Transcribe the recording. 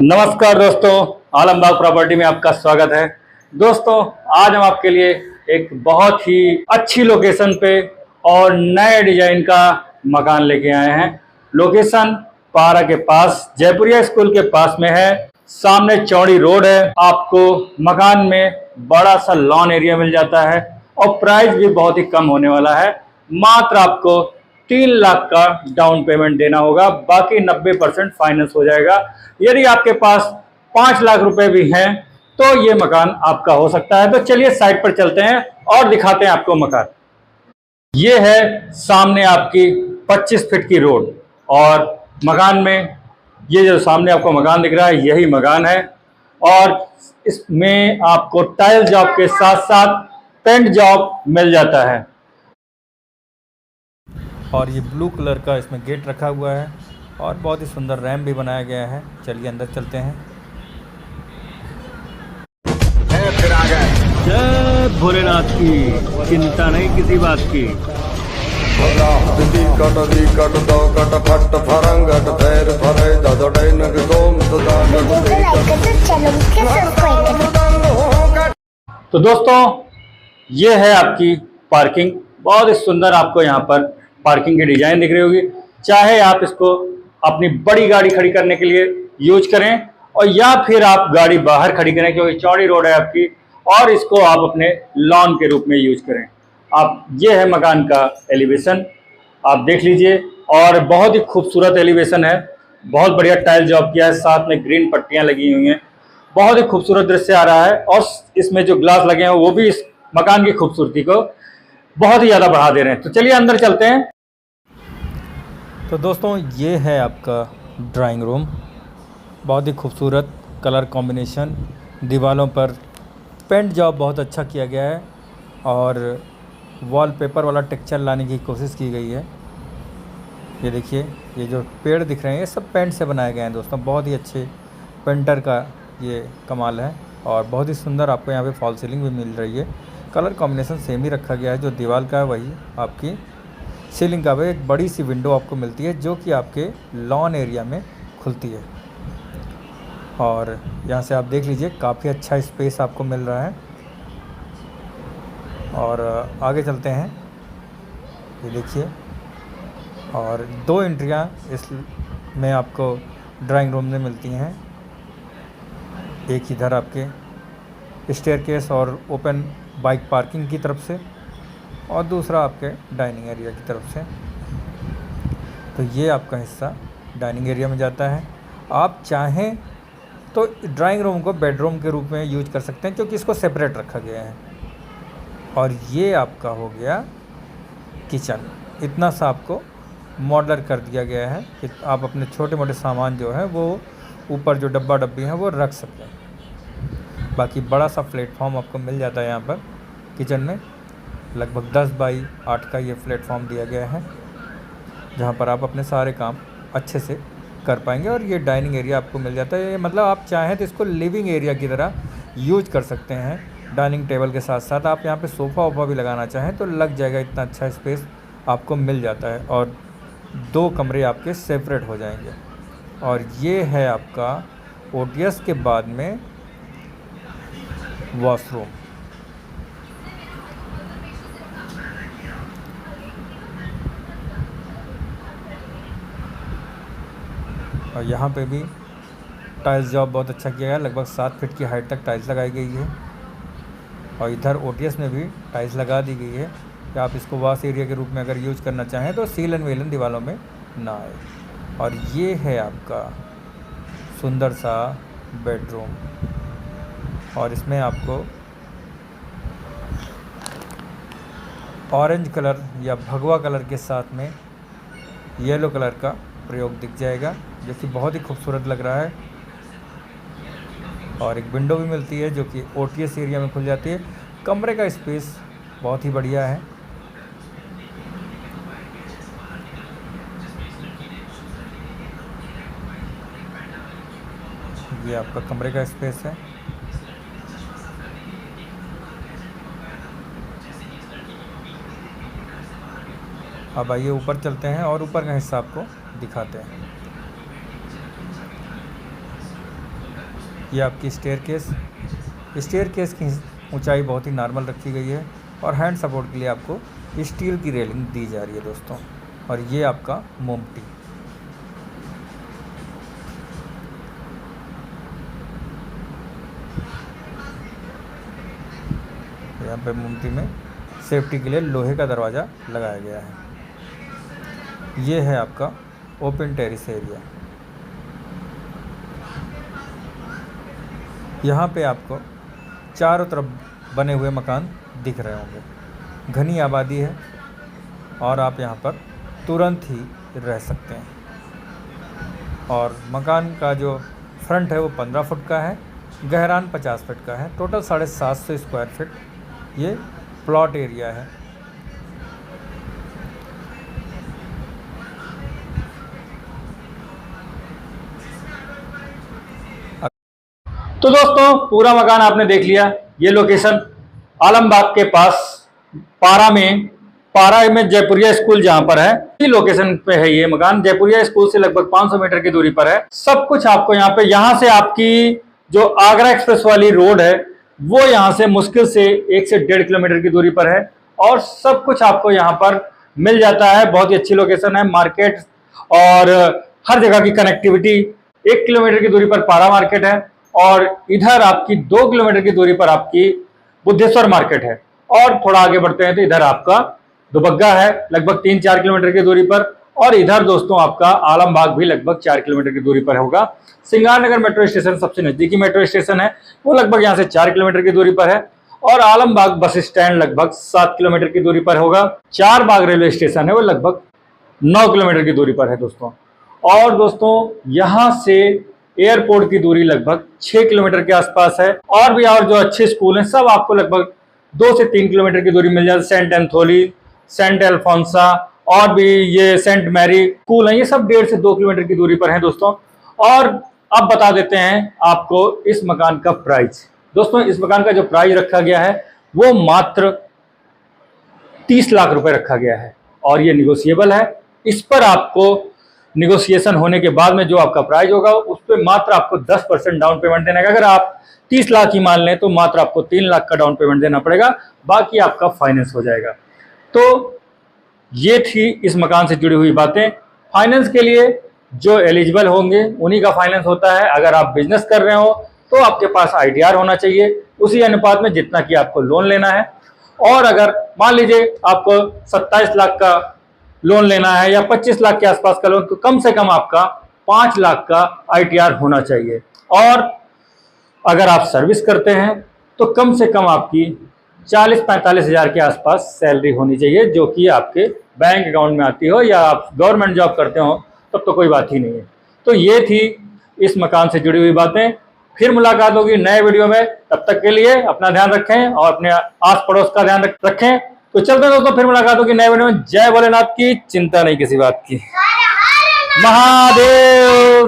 नमस्कार दोस्तों, आलमबाग प्रॉपर्टी में आपका स्वागत है। दोस्तों, आज हम आपके लिए एक बहुत ही अच्छी लोकेशन पे और नए डिजाइन का मकान लेके आए हैं। लोकेशन पारा के पास, जयपुरिया स्कूल के पास में है। सामने चौड़ी रोड है। आपको मकान में बड़ा सा लॉन एरिया मिल जाता है और प्राइस भी बहुत ही कम होने वाला है। मात्र आपको 3 लाख का डाउन पेमेंट देना होगा, बाकी 90% फाइनेंस हो जाएगा। यदि आपके पास 5 लाख रुपए भी हैं तो ये मकान आपका हो सकता है। तो चलिए साइट पर चलते हैं और दिखाते हैं आपको मकान। ये है सामने आपकी 25 फीट की रोड और मकान में ये जो सामने आपको मकान दिख रहा है यही मकान है। और इसमें आपको टाइल जॉब के साथ साथ पेंट जॉब मिल जाता है। और ये ब्लू कलर का इसमें गेट रखा हुआ है और बहुत ही सुंदर रैम्प भी बनाया गया है। चलिए अंदर चलते हैं। जय भोलेनाथ की, चिंता नहीं किसी बात की। तो दोस्तों, ये है आपकी पार्किंग। बहुत ही सुंदर आपको यहाँ पर पार्किंग की डिजाइन दिख रही होगी। चाहे आप इसको अपनी बड़ी गाड़ी खड़ी करने के लिए यूज करें और या फिर आप गाड़ी बाहर खड़ी करें, क्योंकि चौड़ी रोड है आपकी, और इसको आप अपने लॉन के रूप में यूज करें। आप ये है मकान का एलिवेशन, आप देख लीजिए। और बहुत ही खूबसूरत एलिवेशन है। बहुत बढ़िया टाइल जॉब किया है, साथ में ग्रीन पट्टियां लगी हुई हैं। बहुत ही खूबसूरत दृश्य आ रहा है और इसमें जो ग्लास लगे हैं वो भी इस मकान की खूबसूरती को बहुत ही ज़्यादा बढ़ा दे रहे हैं। तो चलिए अंदर चलते हैं। तो दोस्तों, ये है आपका ड्राइंग रूम। बहुत ही खूबसूरत कलर कॉम्बिनेशन, दीवारों पर पेंट जॉब बहुत अच्छा किया गया है और वॉलपेपर वाला टेक्सचर लाने की कोशिश की गई है। ये देखिए, ये जो पेड़ दिख रहे हैं ये सब पेंट से बनाए गए हैं दोस्तों। बहुत ही अच्छे पेंटर का ये कमाल है और बहुत ही सुंदर आपको यहाँ पे फॉल सीलिंग भी मिल रही है। कलर कॉम्बिनेशन सेम ही रखा गया है। जो दीवार का है वही आपकी सीलिंग का भी। एक बड़ी सी विंडो आपको मिलती है जो कि आपके लॉन एरिया में खुलती है। और यहाँ से आप देख लीजिए, काफ़ी अच्छा स्पेस आपको मिल रहा है। और आगे चलते हैं। ये देखिए, और 2 एंट्रियाँ इसमें आपको ड्राइंग रूम में मिलती हैं। एक इधर आपके स्टेयरकेस और ओपन बाइक पार्किंग की तरफ से और दूसरा आपके डाइनिंग एरिया की तरफ से। तो ये आपका हिस्सा डाइनिंग एरिया में जाता है। आप चाहें तो ड्राइंग रूम को बेडरूम के रूप में यूज कर सकते हैं, क्योंकि इसको सेपरेट रखा गया है। और ये आपका हो गया किचन। इतना सा आपको मॉडलर कर दिया गया है कि आप अपने छोटे मोटे सामान जो है वो ऊपर जो डब्बा डब्बी हैं वो रख सकते हैं। बाकी बड़ा सा प्लेटफॉर्म आपको मिल जाता है यहाँ पर किचन में। लगभग 10 बाई 8 का ये प्लेटफॉर्म दिया गया है, जहाँ पर आप अपने सारे काम अच्छे से कर पाएंगे। और ये डाइनिंग एरिया आपको मिल जाता है। मतलब आप चाहें तो इसको लिविंग एरिया की तरह यूज कर सकते हैं। डाइनिंग टेबल के साथ साथ आप यहाँ पे सोफ़ा वोफ़ा भी लगाना चाहें तो लग जाएगा। इतना अच्छा स्पेस आपको मिल जाता है और 2 कमरे आपके सेपरेट हो जाएंगे। और ये है आपका ओटीएस के बाद में वॉशरूम। और यहाँ पे भी टाइल्स जॉब बहुत अच्छा किया गया है। लगभग 7 फीट की हाइट तक टाइल्स लगाई गई है। और इधर ओटीएस में भी टाइल्स लगा दी गई है कि आप इसको वॉश एरिया के रूप में अगर यूज़ करना चाहें तो सीलन वेलन दीवारों में ना आए। और ये है आपका सुंदर सा बेडरूम और इसमें आपको ऑरेंज कलर या भगवा कलर के साथ में येलो कलर का प्रयोग दिख जाएगा, जो कि बहुत ही खूबसूरत लग रहा है। और एक विंडो भी मिलती है जो कि ओटीएस एरिया में खुल जाती है। कमरे का स्पेस बहुत ही बढ़िया है। ये आपका कमरे का स्पेस है। अब आइए ऊपर चलते हैं और ऊपर का हिस्सा आपको दिखाते हैं। ये आपकी स्टेयर केस की ऊंचाई बहुत ही नॉर्मल रखी गई है और हैंड सपोर्ट के लिए आपको स्टील की रेलिंग दी जा रही है दोस्तों। और ये आपका मोमटी, यहाँ पे मोमटी में सेफ्टी के लिए लोहे का दरवाज़ा लगाया गया है। ये है आपका ओपन टेरिस एरिया। यहाँ पे आपको चारों तरफ बने हुए मकान दिख रहे होंगे। घनी आबादी है और आप यहाँ पर तुरंत ही रह सकते हैं। और मकान का जो फ्रंट है वो 15 फुट का है, गहरान 50 फुट का है। टोटल 750 स्क्वायर फीट ये प्लॉट एरिया है। तो दोस्तों पूरा मकान आपने देख लिया। ये लोकेशन आलमबाग के पास पारा में जयपुरिया स्कूल जहां पर है, इसी लोकेशन पे है ये मकान। जयपुरिया स्कूल से लगभग 500 मीटर की दूरी पर है। सब कुछ आपको यहाँ से आपकी जो आगरा एक्सप्रेस वाली रोड है वो यहाँ से मुश्किल से 1 से 1.5 किलोमीटर की दूरी पर है और सब कुछ आपको यहाँ पर मिल जाता है। बहुत ही अच्छी लोकेशन है, मार्केट और हर जगह की कनेक्टिविटी। 1 किलोमीटर की दूरी पर पारा मार्केट है और इधर आपकी 2 किलोमीटर की दूरी पर आपकी बुद्धेश्वर मार्केट है। और थोड़ा आगे बढ़ते हैं तो इधर आपका दुबग्गा है लगभग 3-4 किलोमीटर की दूरी पर। और इधर दोस्तों आपका आलमबाग भी लगभग 4 किलोमीटर की दूरी पर होगा। सिंगारनगर मेट्रो स्टेशन सबसे नजदीकी मेट्रो स्टेशन है, वो लगभग यहाँ से 4 किलोमीटर की दूरी पर है। और आलमबाग बस स्टैंड लगभग 7 किलोमीटर की दूरी पर होगा। चारबाग रेलवे स्टेशन है वो लगभग 9 किलोमीटर की दूरी पर है दोस्तों। और दोस्तों यहाँ से एयरपोर्ट की दूरी लगभग 6 किलोमीटर के आसपास है। और भी और जो अच्छे स्कूल हैं सब आपको लगभग 2 से 3 किलोमीटर की दूरी मिल जाती है। सेंट एंथोनी, सेंट एल्फोंसा और भी ये सेंट मैरी स्कूल है, ये सब 1.5 से 2 किलोमीटर की दूरी पर हैं दोस्तों। और अब बता देते हैं आपको इस मकान का प्राइस। दोस्तों इस मकान का जो प्राइस रखा गया है वो मात्र 30 लाख रुपए रखा गया है और ये निगोशिएबल है। इस पर आपको निगोशिएशन होने के बाद में जो आपका प्राइस होगा उस पर मात्र आपको 10% डाउन पेमेंट देना है। अगर आप 30 लाख ही मान लें तो मात्र आपको 3 लाख का डाउन पेमेंट देना पड़ेगा, बाकी आपका फाइनेंस हो जाएगा। तो ये थी इस मकान से जुड़ी हुई बातें। फाइनेंस के लिए जो एलिजिबल होंगे उन्हीं का फाइनेंस होता है। अगर आप बिजनेस कर रहे हो तो आपके पास ITR होना चाहिए उसी अनुपात में जितना कि आपको लोन लेना है। और अगर मान लीजिए आपको 27 लाख का लोन लेना है या 25 लाख के आसपास का लोन, तो कम से कम आपका 5 लाख का ITR होना चाहिए। और अगर आप सर्विस करते हैं तो कम से कम आपकी 40-45 हज़ार के आसपास सैलरी होनी चाहिए, जो कि आपके बैंक अकाउंट में आती हो, या आप गवर्नमेंट जॉब करते हो तब तो कोई बात ही नहीं है। तो ये थी इस मकान से जुड़ी हुई बातें। फिर मुलाकात होगी नए वीडियो में, तब तक के लिए अपना ध्यान रखें और अपने आस पड़ोस का ध्यान रखें। तो चलते हैं दोस्तों, फिर मुलाकात होगी नए वीडियो में। जय भोलेनाथ की, चिंता नहीं किसी बात की। महादेव।